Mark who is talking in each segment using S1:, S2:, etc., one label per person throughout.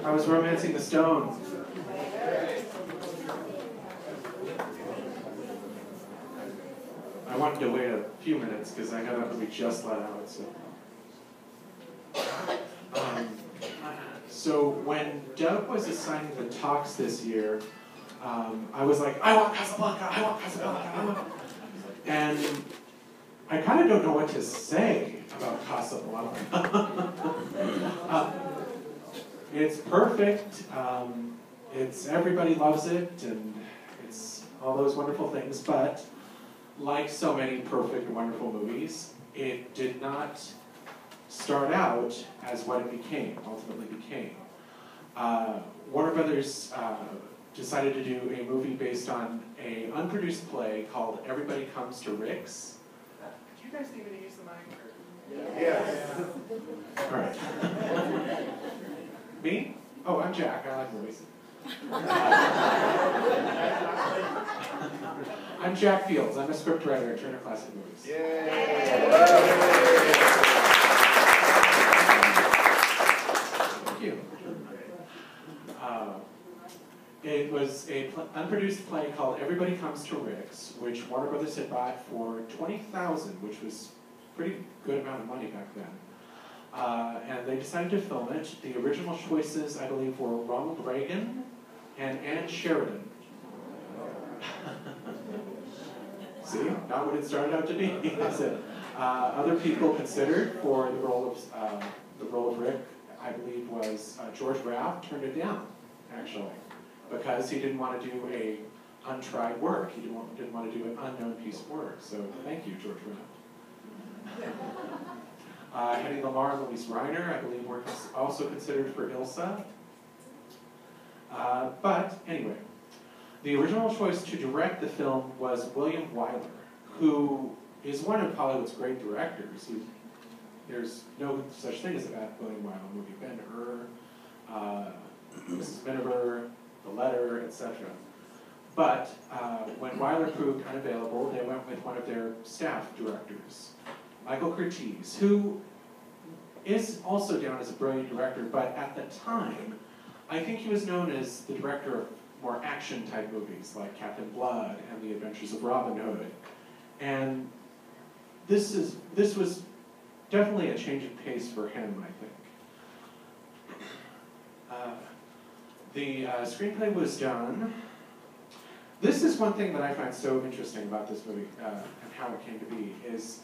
S1: I was romancing the Stones. I wanted to wait a few minutes because I know that movie just let out. So when Doug was assigning the talks this year, I was like, I want Casablanca, I want Casablanca, I want. And I kind of don't know what to say about Casablanca. It's perfect. It's everybody loves it, and it's all those wonderful things. But like so many perfect and wonderful movies, it did not start out as what it ultimately became. Warner Brothers decided to do a movie based on an unproduced play called Everybody Comes to Rick's.
S2: Do you guys need me to use the mic?
S1: Yes. All right. Me? Oh, I'm Jack. I like movies. I'm Jack Fields. I'm a scriptwriter at Turner Classic Movies. Yay! Thank you. It was an unproduced play called Everybody Comes to Rick's, which Warner Brothers had bought for $20,000, which was a pretty good amount of money back then. And they decided to film it. The original choices, I believe, were Ronald Reagan and Ann Sheridan. See, not what it started out to be. That's it. Other people considered for the role of Rick, I believe, was George Raft. Turned it down, actually, because he didn't want to do a untried work. He didn't want to do an unknown piece of work. So thank you, George Raft. Hedy Lamarr and Louise Reiner, I believe, were also considered for Ilsa. But anyway, the original choice to direct the film was William Wyler, who is one of Hollywood's great directors. There's no such thing as a bad William Wyler movie. Ben-Hur, Mrs. Miniver, The Letter, etc. But when Wyler proved unavailable, they went with one of their staff directors, Michael Curtiz, who is also down as a brilliant director, but at the time, I think he was known as the director of more action-type movies, like Captain Blood and The Adventures of Robin Hood. And this was definitely a change of pace for him, I think. The screenplay was done. This is one thing that I find so interesting about this movie and how it came to be, is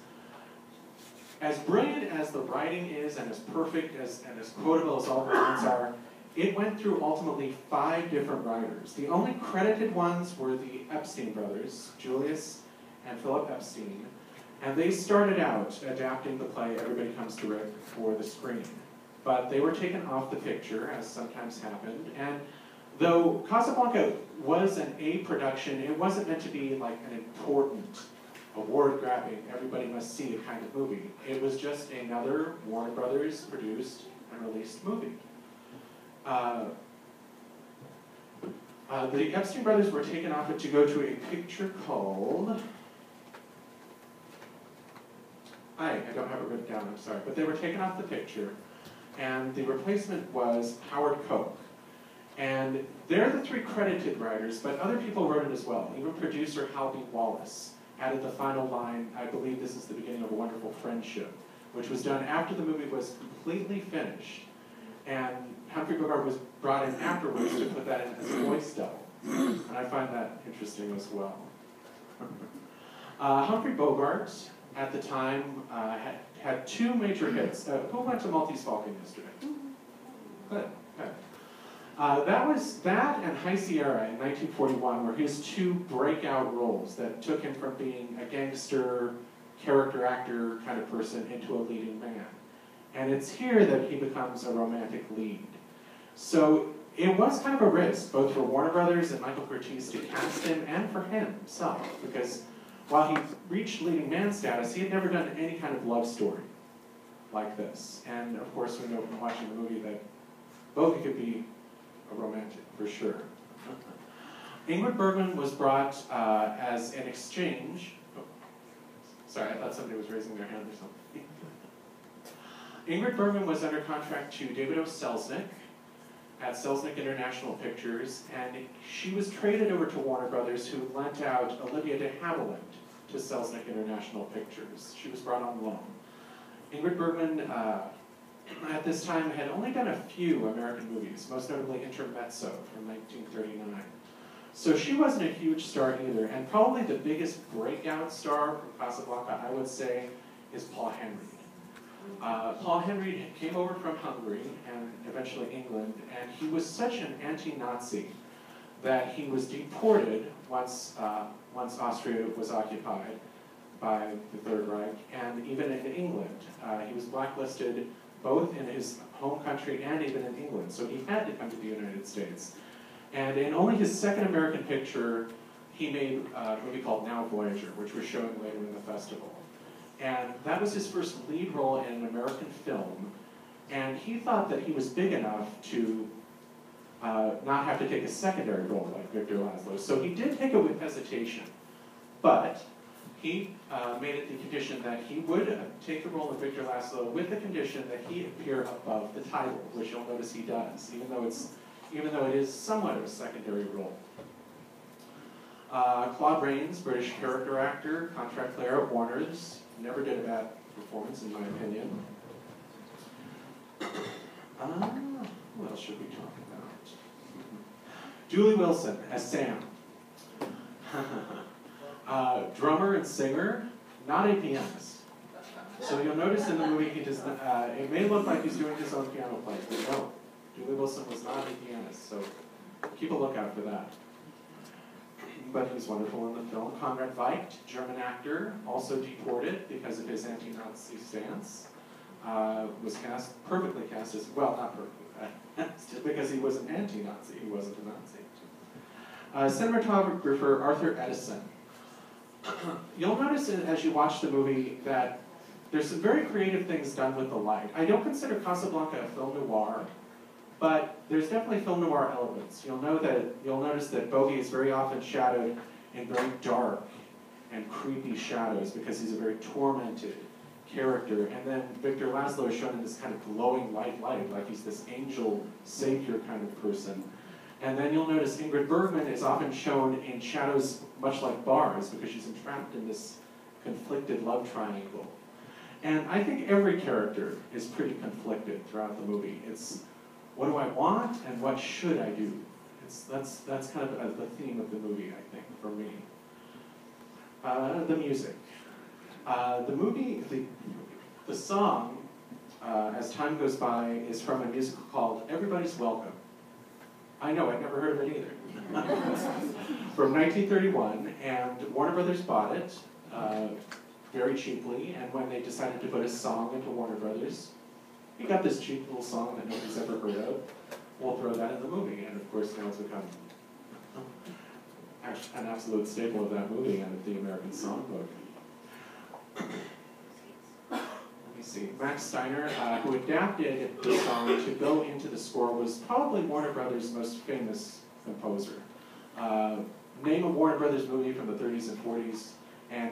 S1: as brilliant as the writing is and as perfect and as quotable as all the lines are, it went through ultimately 5 different writers. The only credited ones were the Epstein brothers, Julius and Philip Epstein, and they started out adapting the play Everybody Comes to Rick for the screen. But they were taken off the picture, as sometimes happened, and though Casablanca was an A production, it wasn't meant to be like an important, award-grabbing, everybody must see it kind of movie. It was just another Warner Brothers produced and released movie. The Epstein brothers were taken off it to go to a picture called... I don't have it written down, I'm sorry, but they were taken off the picture, and the replacement was Howard Koch. And they're the 3 credited writers, but other people wrote it as well. Even producer Hal B. Wallace added the final line, I believe this is the beginning of a wonderful friendship, which was done after the movie was completely finished. And Humphrey Bogart was brought in afterwards to put that in as a voice double. And I find that interesting as well. Humphrey Bogart, at the time, had 2 major hits. Who went to Maltese Falcon yesterday? Good. That was that and High Sierra in 1941 were his 2 breakout roles that took him from being a gangster, character actor kind of person into a leading man. And it's here that he becomes a romantic lead. So it was kind of a risk, both for Warner Brothers and Michael Curtiz to cast him and for himself, because while he reached leading man status, he had never done any kind of love story like this. And of course, we know from watching the movie that Bogey could be a romantic, for sure. Ingrid Bergman was brought as an exchange. Oh, sorry, I thought somebody was raising their hand or something. Ingrid Bergman was under contract to David O. Selznick at Selznick International Pictures, and she was traded over to Warner Brothers, who lent out Olivia de Havilland to Selznick International Pictures. She was brought on loan. Ingrid Bergman, at this time, had only done a few American movies, most notably Intermezzo from 1939. So she wasn't a huge star either, and probably the biggest breakout star from Casablanca, I would say, is Paul Henreid. Paul Henreid came over from Hungary and eventually England, and he was such an anti-Nazi that he was deported once Austria was occupied by the Third Reich, and even in England. He was blacklisted both in his home country and even in England, so he had to come to the United States. And in only his second American picture, he made a movie called Now Voyager, which we're showing later in the festival. And that was his first lead role in an American film, and he thought that he was big enough to not have to take a secondary role like Victor Laszlo. So he did take it with hesitation, but he made it the condition that he would take the role of Victor Laszlo with the condition that he appear above the title, which you'll notice he does, even though it is somewhat of a secondary role. Claude Rains, British character actor, contract player at Warner's, never did a bad performance in my opinion. What else should we talk about? Julie Wilson as Sam. Drummer and singer, not a pianist. So you'll notice in the movie he does not, it may look like he's doing his own piano playing, but no. Julie Wilson was not a pianist, so keep a lookout for that. But he's wonderful in the film. Conrad Veidt, German actor, also deported because of his anti-Nazi stance. Was perfectly cast as, well, not perfectly, because he was an anti-Nazi, he wasn't a Nazi. Cinematographer Arthur Edison. You'll notice as you watch the movie that there's some very creative things done with the light. I don't consider Casablanca a film noir, but there's definitely film noir elements. You'll notice that Bogey is very often shadowed in very dark and creepy shadows because he's a very tormented character. And then Victor Laszlo is shown in this kind of glowing light, like he's this angel savior kind of person. And then you'll notice Ingrid Bergman is often shown in shadows much like bars because she's entrapped in this conflicted love triangle. And I think every character is pretty conflicted throughout the movie. It's what do I want and what should I do? That's kind of the theme of the movie, I think, for me. The music. The song, as time goes by, is from a musical called Everybody's Welcome. I know, I'd never heard of it either. From 1931, and Warner Brothers bought it very cheaply, and when they decided to put a song into Warner Brothers, you got this cheap little song that nobody's ever heard of. We'll throw that in the movie, and of course now it's become an absolute staple of that movie and of the American songbook. Let me see. Max Steiner, who adapted the song to go into the score, was probably Warner Brothers' most famous composer. Name a Warner Brothers movie from the 30s and 40s, and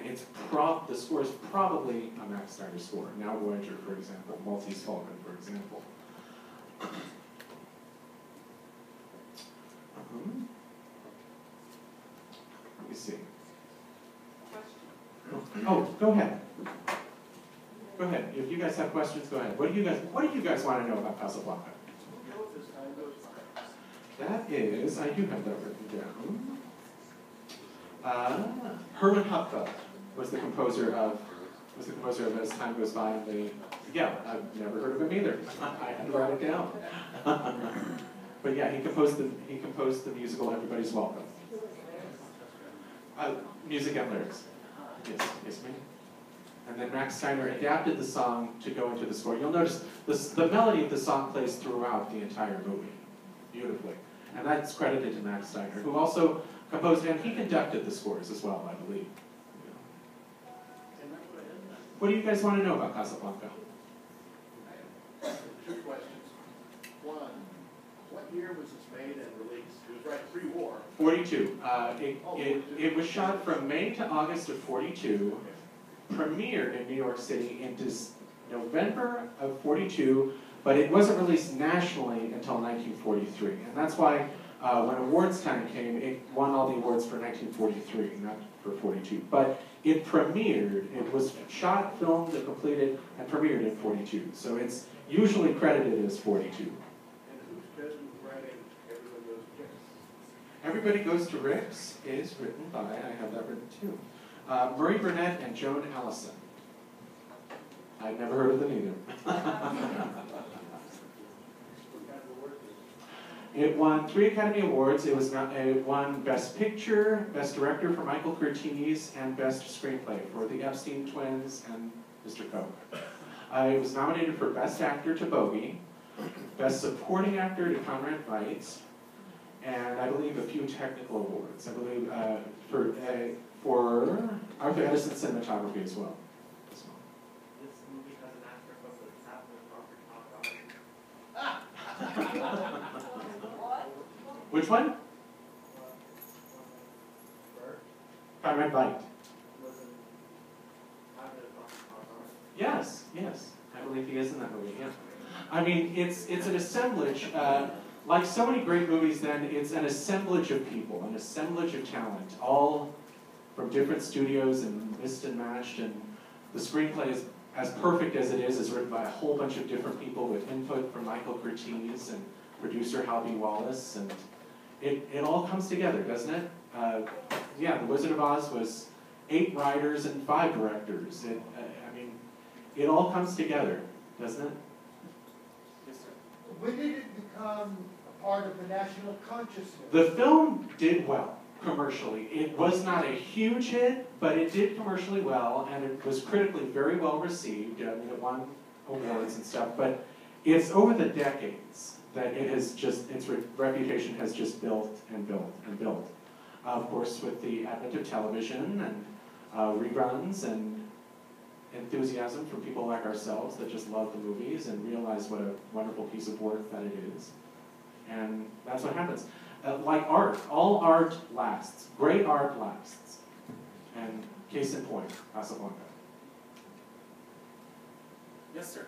S1: the score is probably a Max Steiner score. Now Voyager, for example, Maltese Falcon, for example. Let me see. Oh, go ahead. Go ahead. If you guys have questions, go ahead. What do you guys want to know about Casablanca? That is, I do have that written down. Herman Hupfeld was the composer of As Time Goes By. Yeah, I've never heard of him either. I had to write it down. But yeah, he composed the musical Everybody's Welcome. Music and lyrics. Yes, ma'am. And then Max Steiner adapted the song to go into the score. You'll notice the melody of the song plays throughout the entire movie, beautifully. And that's credited to Max Steiner, who also composed, and he conducted the scores as well, I believe. What do you guys want to know about Casablanca?
S3: I have two questions. One, what year was this made and released? It was right pre-war.
S1: 42. It was shot from May to August of 42, premiered in New York City November of 42, but it wasn't released nationally until 1943. And that's why when awards time came, it won all the awards for 1943, not for 42. But it premiered, it was shot, filmed, and completed, and premiered in 42. So it's usually credited as 42.
S3: And who's cousin writing Everybody Goes to Rick's?
S1: Everybody Goes to Rick's is written by, I have that written too, Murray Burnett and Joan Allison. I've never heard of them either. It won 3 Academy Awards. It won Best Picture, Best Director for Michael Curtiz, and Best Screenplay for the Epstein twins and Mr. Coke. It was nominated for Best Actor to Bogey, Best Supporting Actor to Conrad Veidt, and I believe a few technical awards. I believe for Arthur Edison cinematography as well.
S4: This movie has an actor from the South of Robert.
S1: Which one? Conrad Veidt. Yes, yes. I believe he is in that movie, yeah. I mean, it's an assemblage, like so many great movies then, it's an assemblage of people, an assemblage of talent, all from different studios and mixed and matched, and the screenplay is as perfect as it is written by a whole bunch of different people with input from Michael Curtiz and producer Halby Wallace, and it all comes together, doesn't it? Yeah, The Wizard of Oz was 8 writers and 5 directors. I mean, it all comes together, doesn't it?
S4: Yes, sir.
S5: When did it become a part of the national consciousness?
S1: The film did well commercially. It was not a huge hit, but it did commercially well, and it was critically very well received. I mean, it won awards and stuff, but it's over the decades that it has just, its reputation has just built and built and built. Of course, with the advent of television and reruns and enthusiasm from people like ourselves that just love the movies and realize what a wonderful piece of work that it is. And that's what happens. Like art, all art lasts. Great art lasts. And case in point, Casablanca.
S4: Yes, sir.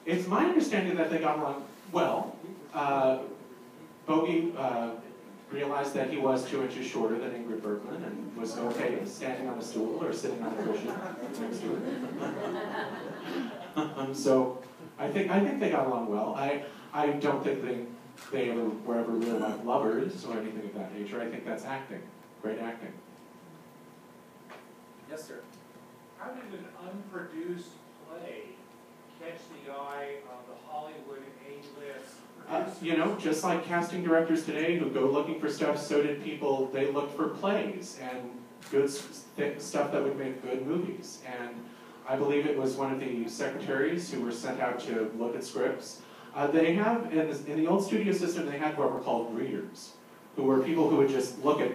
S1: It's my understanding that they got along well. Bogey realized that he was 2 inches shorter than Ingrid Bergman and was okay standing on a stool or sitting on a cushion next to her. So I think they got along well. I don't think they ever were ever real life lovers or anything of that nature. I think that's acting, great acting.
S4: Yes, sir.
S6: How did an unproduced play catch the eye of the Hollywood A-list?
S1: You know, just like casting directors today who go looking for stuff, so did people, they looked for plays and good stuff that would make good movies. And I believe it was one of the secretaries who were sent out to look at scripts. They have, in the old studio system, they had what were called readers, who were people who would just look at,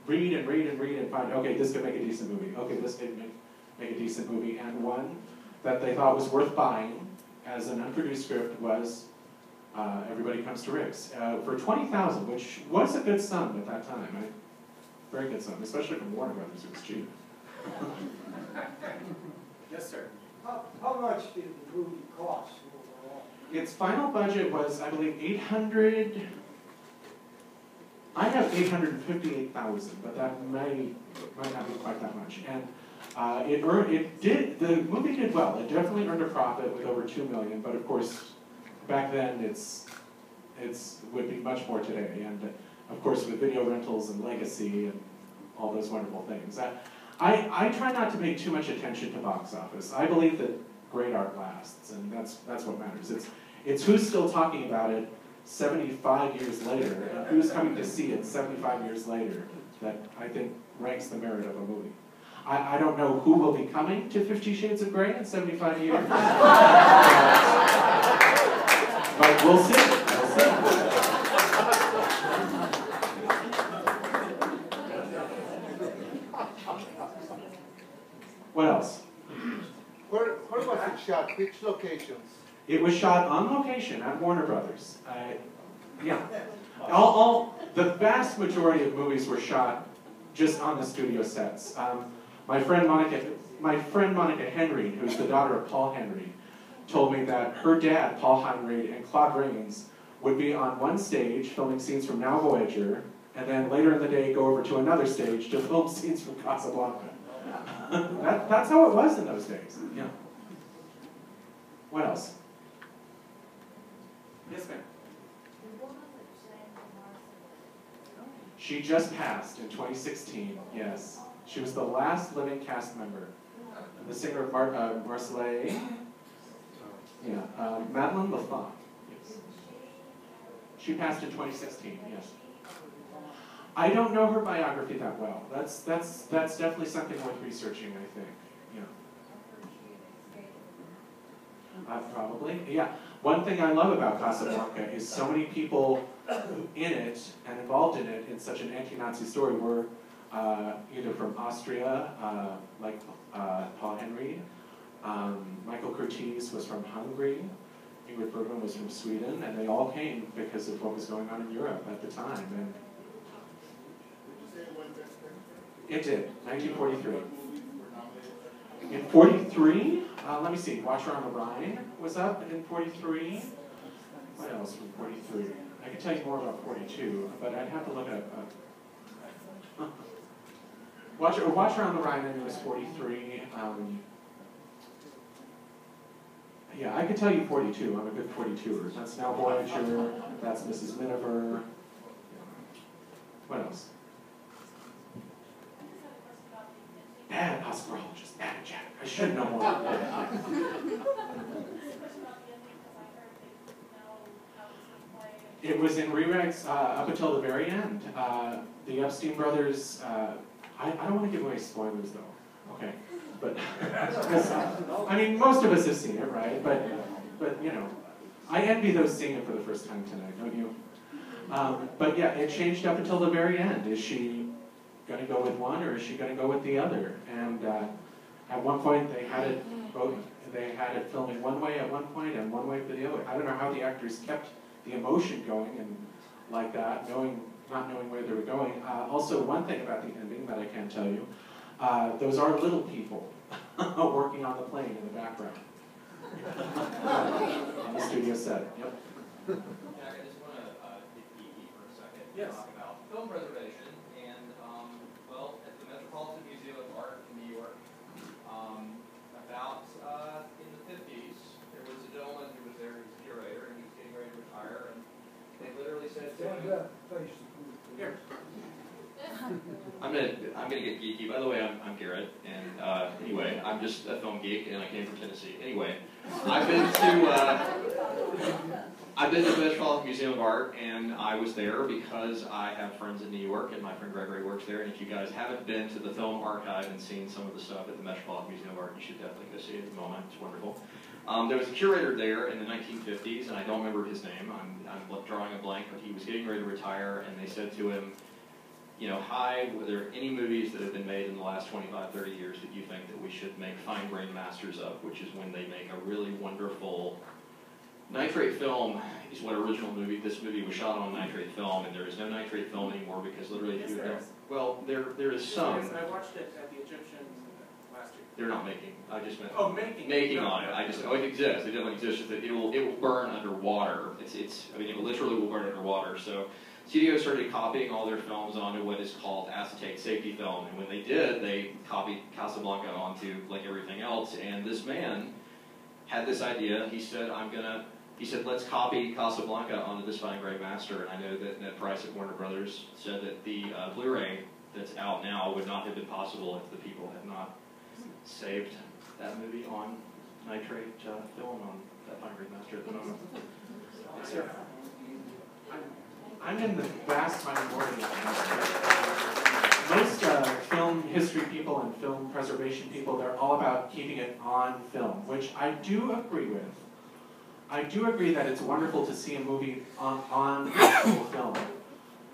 S1: read and read and read and find, okay, this could make a decent movie. Okay, this could make a decent movie. And one that they thought was worth buying as an unproduced script was Everybody Comes to Rick's for $20,000, which was a good sum at that time. Very good sum, especially from Warner Brothers. It was cheap.
S4: Yes, sir.
S5: How much did the movie cost overall?
S1: Its final budget was, I believe, 800. I have 858,000, but that might not be quite that much. And the movie did well. It definitely earned a profit with over $2 million, but of course, back then would be much more today. And of course, with video rentals and legacy and all those wonderful things. I try not to pay too much attention to box office. I believe that great art lasts, and that's what matters. It's who's still talking about it 75 years later, and who's coming to see it 75 years later that I think ranks the merit of a movie. I don't know who will be coming to 50 Shades of Grey in 75 years. But we'll see. We'll see. What else?
S5: Where was it shot? Which locations?
S1: It was shot on location at Warner Brothers. Yeah. The vast majority of movies were shot just on the studio sets. My friend Monica Henry, who's the daughter of Paul Henry, told me that her dad, Paul Henry, and Claude Rains would be on one stage filming scenes from Now Voyager, and then later in the day go over to another stage to film scenes from Casablanca. That's how it was in those days. Yeah. What else?
S4: Yes, ma'am.
S1: She just passed in 2016, yes. She was the last living cast member. The singer of Marseille, yeah, Madeleine Lafont, yes. She passed in 2016, yes. I don't know her biography that well. That's definitely something worth researching, I think, yeah. Probably, yeah. One thing I love about Casablanca is so many people in it and involved in it in such an anti-Nazi story were either from Austria, like Paul Henry, Michael Curtiz was from Hungary, Ingrid Bergman was from Sweden, and they all came because of what was going on in Europe at the time. And it did, 1943. In 43, let me see, Watcher on the Rhine was up in 43. What else from 43? I can tell you more about 42, but I'd have to look at Watcher on the Rhine, I think, was 43. Yeah, I could tell you 42. I'm a good 42er. That's Now Voyager. That's Mrs. Miniver. What else? Bad Oscarologist. Bad Jack. I should know more. It was in rewrites up until the very end. The Epstein brothers, I don't want to give away spoilers though, okay? But, I mean, most of us have seen it, right? But you know, I envy those seeing it for the first time tonight, don't you? But yeah, it changed up until the very end. Is she going to go with one or is she going to go with the other? And at one point they had it both. They had it filming one way at one point and one way for the other. I don't know how the actors kept the emotion going and like that, not knowing where they were going. Also, one thing about the ending that I can tell you, those are little people working on the plane in the background. On the studio set, yep.
S7: Jack, I just want to get geeky for a second and talk about film preservation. And, well, at the Metropolitan Museum of Art in New York, about in the 50s, there was a gentleman who was there, he was a curator, and he was getting ready to retire, and they literally said to him, here. I'm gonna get geeky. By the way, I'm Garrett, and anyway, I'm just a film geek, and I came from Tennessee. Anyway, I've been to the Metropolitan Museum of Art, and I was there because I have friends in New York, and my friend Gregory works there. And if you guys haven't been to the film archive and seen some of the stuff at the Metropolitan Museum of Art, you should definitely go see it at the moment. It's wonderful. There was a curator there in the 1950s, and I don't remember his name. I'm drawing a blank, but he was getting ready to retire, and they said to him, you know, hi, were there any movies that have been made in the last 25, 30 years that you think that we should make fine-grained masters of, which is when they make a really wonderful nitrate film is what this movie was shot on nitrate film, and there is no nitrate film anymore because literally if you well, there is some.
S4: Yes, I watched it at the Egyptian last year.
S7: They're not making. I just meant
S4: making
S7: on it. I just it exists. It definitely exists. Just that it will burn underwater. I mean, it literally will burn underwater. So studios started copying all their films onto what is called acetate safety film, and when they did, they copied Casablanca onto like everything else. And this man had this idea. He said, let's copy Casablanca onto this fine grain master. And I know that Ned Price at Warner Brothers said that the Blu-ray that's out now would not have been possible if the people had not saved that movie on nitrate film on that fine grain master at the moment. Yes, sir.
S1: I'm in the vast minority of this. Most film history people and film preservation people, they're all about keeping it on film, which I do agree with. I do agree that it's wonderful to see a movie on actual film.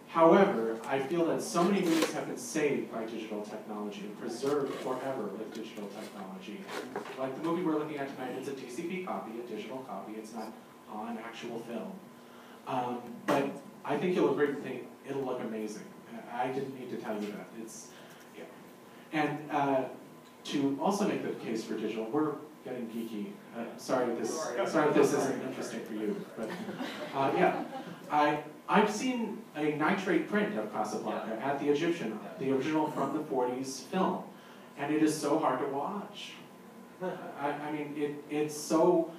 S1: However, I feel that so many movies have been saved by digital technology and preserved forever with digital technology. Like the movie we're looking at tonight, it's a DCP copy, a digital copy, it's not on actual film. But I think you'll agree with me, it'll look amazing. I didn't need to tell you that. It's, yeah. And to also make the case for digital, we're getting geeky. Sorry if this isn't interesting for you, but yeah. I've seen a nitrate print of Casablanca at the Egyptian, the original from the 40s film, and it is so hard to watch. I mean, it's so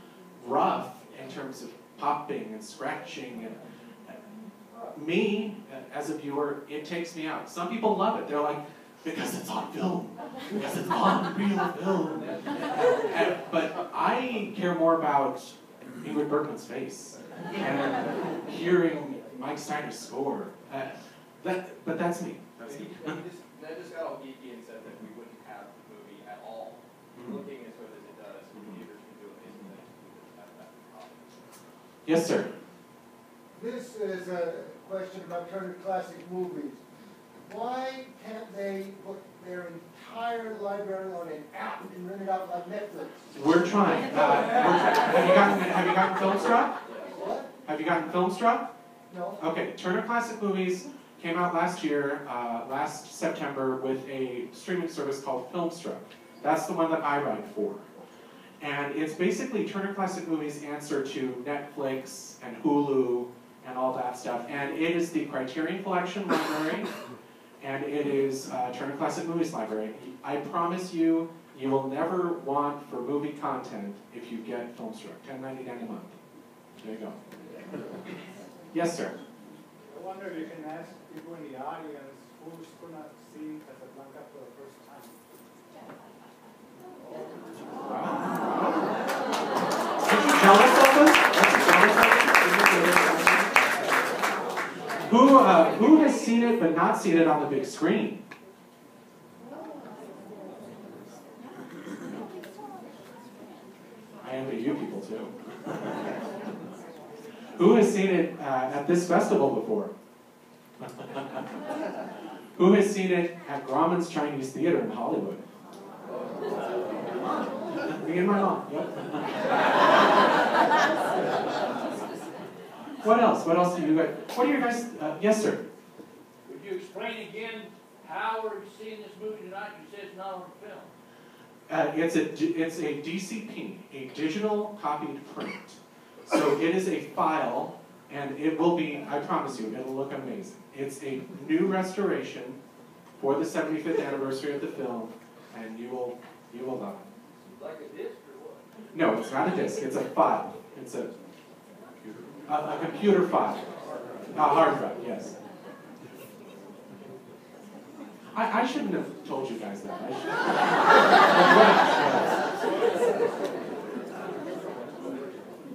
S1: rough in terms of popping and scratching, and me, as a viewer, it takes me out. Some people love it. They're like, because it's on film, because it's on real film. But I care more about Ingrid Bergman's face and hearing Mike Steiner's score. But that's me. That's me.
S4: That just got all geeky and said that we wouldn't have the movie at all. Looking as good as it does, computers can do amazing things. We just have that problem.
S1: Yes, sir.
S5: This is a question about Turner Classic Movies. Why can't they put their entire library on an app and rent it out like Netflix?
S1: We're trying. Have you gotten Filmstruck?
S5: What?
S1: Have you gotten Filmstruck?
S5: No.
S1: Okay, Turner Classic Movies came out last year, last September, with a streaming service called Filmstruck. That's the one that I write for. And it's basically Turner Classic Movies' answer to Netflix and Hulu and all that stuff. And it is the Criterion Collection library, and it is Turner Classic Movies library. I promise you, you will never want for movie content if you get Filmstruck, $10.99 a month. There you go. Yes, sir.
S8: I wonder if you can ask people in the audience who's going to see Casablanca for the first time.
S1: Did you tell us all this? Who has seen it but not seen it on the big screen? I envy you people too. Who has seen it at this festival before? Who has seen it at Grauman's Chinese Theater in Hollywood? Me and my mom, yep. What else? What else do you guys, what are your guys, yes sir?
S9: Would you explain again how are you seeing this movie tonight? You said it's not on film.
S1: It's a DCP, a digital copied print. So it is a file, and it will be, I promise you, it'll look amazing. It's a new restoration for the 75th anniversary of the film, and you will love it.
S9: Like a disc or what?
S1: No, it's not a disc, it's a file. It's a computer file. A hard drive, yes. I shouldn't have told you guys that.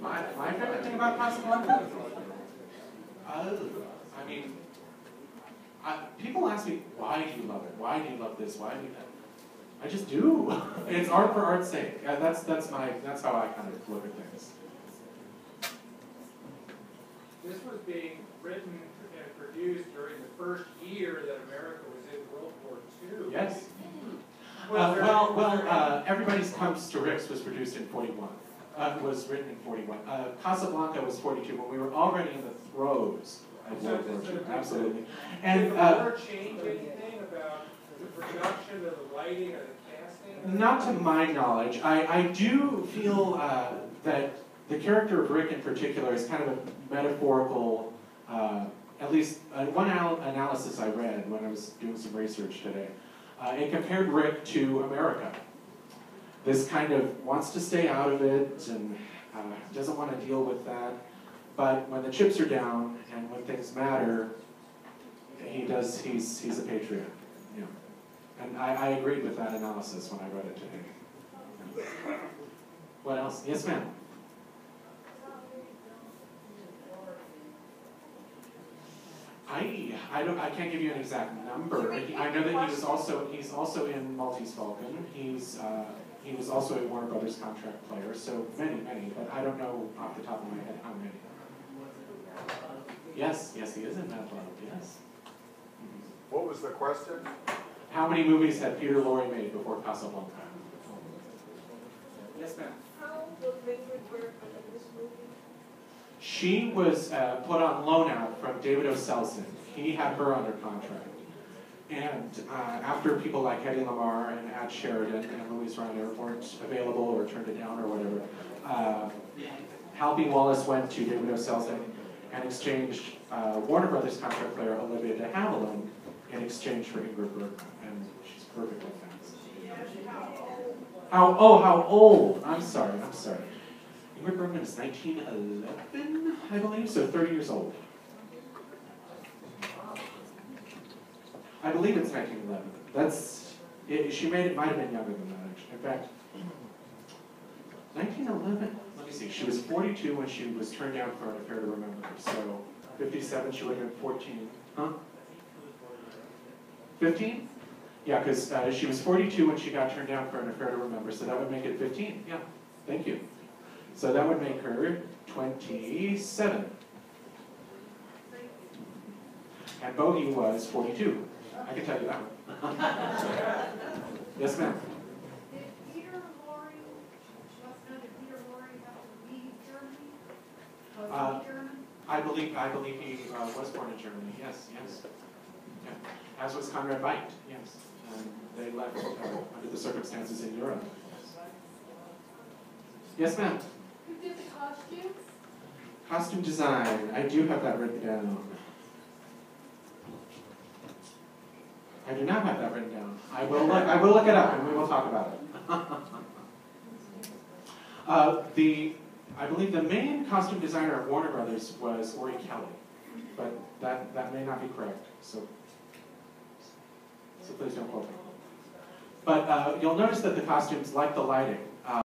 S1: My favorite thing about Casablanca? I mean, people ask me, why do you love it? Why do you love this? Why do you that? I just do. It's art for art's sake. That's how I kind of look at things.
S6: This was being written and produced during the first year that America was in World War II.
S1: Yes.
S6: Well,
S1: Everybody's Comes to Rick's was produced in 41. Was written in 41. Casablanca was 42, when we were already in the throes of World War II. Absolutely. And
S6: did the war change anything about the production of the writing or the casting?
S1: not to my knowledge. I do feel that the character of Rick in particular is kind of a metaphorical, at least one analysis I read when I was doing some research today. It compared Rick to America. This kind of wants to stay out of it and doesn't want to deal with that. But when the chips are down and when things matter, he's a patriot. Yeah. And I agreed with that analysis when I read it today. Yeah. What else? Yes, ma'am. I can't give you an exact number. I know that he's also in Maltese Falcon. He was also a Warner Brothers contract player, so many, but I don't know off the top of my head how many. Yes, he is in that club, yes.
S10: What was the question?
S1: How many movies had Peter Lorre made before Casablanca?
S4: Yes, ma'am.
S2: How will Ingrid work in this movie?
S1: She was put on loan out from David O. Selznick. He had her under contract. And after people like Hedy Lamarr and Ad Sheridan and Louise Reiner weren't available or turned it down or whatever, Hal B. Wallace went to David O. Selznick and exchanged Warner Brothers contract player Olivia de Havilland in exchange for Ingrid Bergman. And she's perfectly fast. How old? I'm sorry. Ingrid Bergman is 1911, I believe, so 30 years old. I believe it's 1911. She might have been younger than that, actually. In fact, 1911, let me see, she was 42 when she was turned down for An Affair to Remember. So 57, she would have been 14. Huh? 15? Yeah, because she was 42 when she got turned down for An Affair to Remember, so that would make it 15. Yeah, thank you. So that would make her 27. And Bogey was 42. I can tell you that one. Yes, ma'am.
S11: Did Peter Lorre, did Peter Lorre have to leave Germany? Was he German?
S1: I believe he was born in Germany. Yes. Yeah. As was Conrad Veidt. Yes. And they left under the circumstances in Europe. Yes, ma'am.
S11: Who did the costumes?
S1: Costume design. I do have that written down. I do not have that written down. I will look it up and we will talk about it. I believe the main costume designer at Warner Brothers was Ori Kelly, but that may not be correct. So please don't quote me. But you'll notice that the costumes, like the lighting,